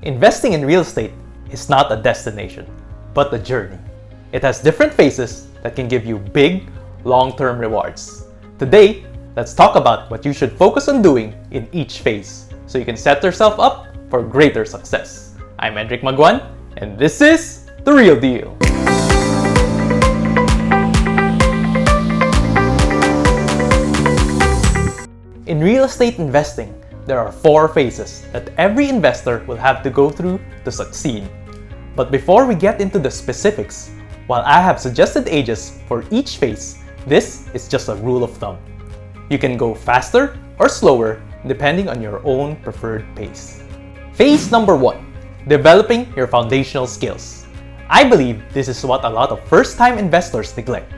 Investing in real estate is not a destination, but a journey. It has different phases that can give you big, long-term rewards. Today, let's talk about what you should focus on doing in each phase so you can set yourself up for greater success. I'm Hendrik Magwan, and this is The Real Deal. In real estate investing, there are 4 phases that every investor will have to go through to succeed. But before we get into the specifics, while I have suggested ages for each phase, this is just a rule of thumb. You can go faster or slower depending on your own preferred pace. Phase number 1, developing your foundational skills. I believe this is what a lot of first-time investors neglect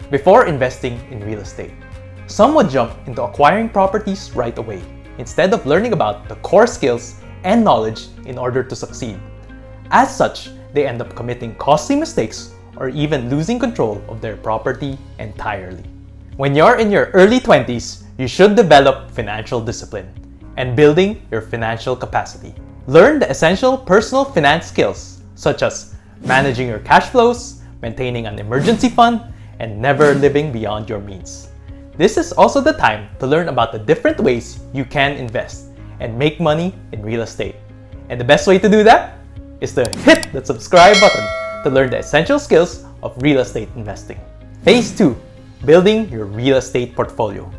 before investing in real estate. Some would jump into acquiring properties right away, instead of learning about the core skills and knowledge in order to succeed. As such, they end up committing costly mistakes or even losing control of their property entirely. When you're in your early 20s, you should develop financial discipline and building your financial capacity. Learn the essential personal finance skills, such as managing your cash flows, maintaining an emergency fund, and never living beyond your means. This is also the time to learn about the different ways you can invest and make money in real estate. And the best way to do that is to hit the subscribe button to learn the essential skills of real estate investing. Phase 2, building your real estate portfolio.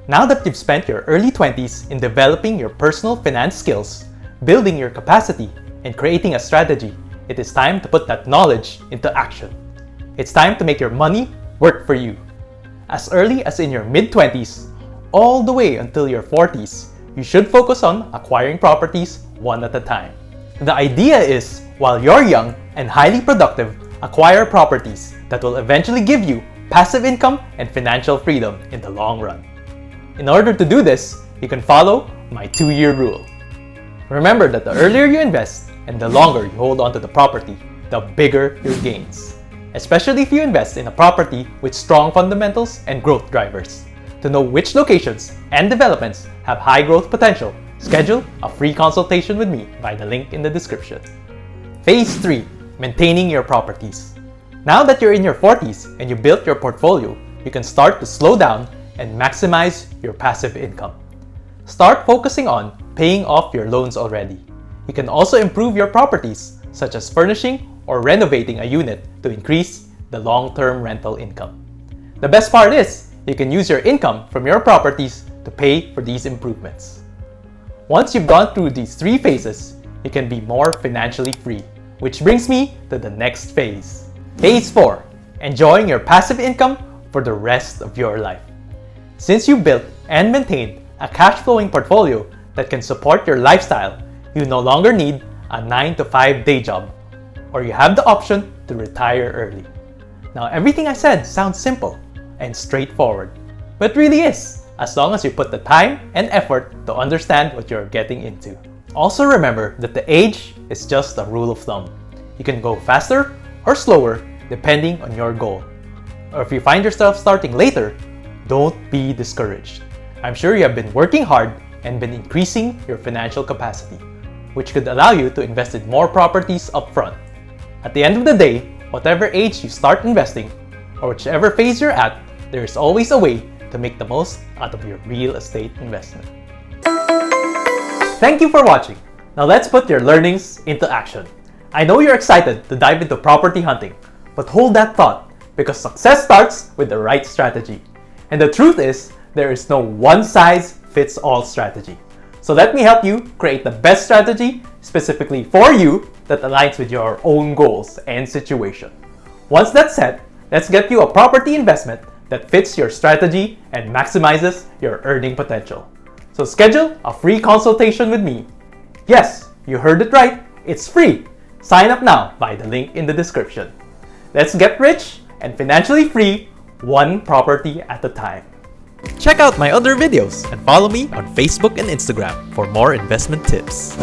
Now that you've spent your early 20s in developing your personal finance skills, building your capacity, and creating a strategy, it is time to put that knowledge into action. It's time to make your money work for you. As early as in your mid-20s, all the way until your 40s, you should focus on acquiring properties one at a time. The idea is, while you're young and highly productive, acquire properties that will eventually give you passive income and financial freedom in the long run. In order to do this, you can follow my 2-year rule. Remember that the earlier you invest and the longer you hold on to the property, the bigger your gains. Especially if you invest in a property with strong fundamentals and growth drivers. To know which locations and developments have high growth potential, schedule a free consultation with me by the link in the description. Phase 3, maintaining your properties. Now that you're in your 40s and you built your portfolio, you can start to slow down and maximize your passive income. Start focusing on paying off your loans already. You can also improve your properties, such as furnishing or renovating a unit to increase the long-term rental income. The best part is, you can use your income from your properties to pay for these improvements. Once you've gone through these 3 phases, you can be more financially free, which brings me to the next phase. Phase 4, enjoying your passive income for the rest of your life. Since you built and maintained a cash-flowing portfolio that can support your lifestyle, you no longer need a 9-to-5 day job, or you have the option to retire early. Now, everything I said sounds simple and straightforward, but it really is, as long as you put the time and effort to understand what you're getting into. Also remember that the age is just a rule of thumb. You can go faster or slower depending on your goal. Or if you find yourself starting later, don't be discouraged. I'm sure you have been working hard and been increasing your financial capacity, which could allow you to invest in more properties upfront. At the end of the day, whatever age you start investing, or whichever phase you're at, there is always a way to make the most out of your real estate investment. Thank you for watching. Now let's put your learnings into action. I know you're excited to dive into property hunting, but hold that thought, because success starts with the right strategy. And the truth is, there is no one-size-fits-all strategy. So let me help you create the best strategy specifically for you that aligns with your own goals and situation. Once that's set, let's get you a property investment that fits your strategy and maximizes your earning potential. So schedule a free consultation with me. Yes, you heard it right, it's free. Sign up now by the link in the description. Let's get rich and financially free, one property at a time. Check out my other videos and follow me on Facebook and Instagram for more investment tips.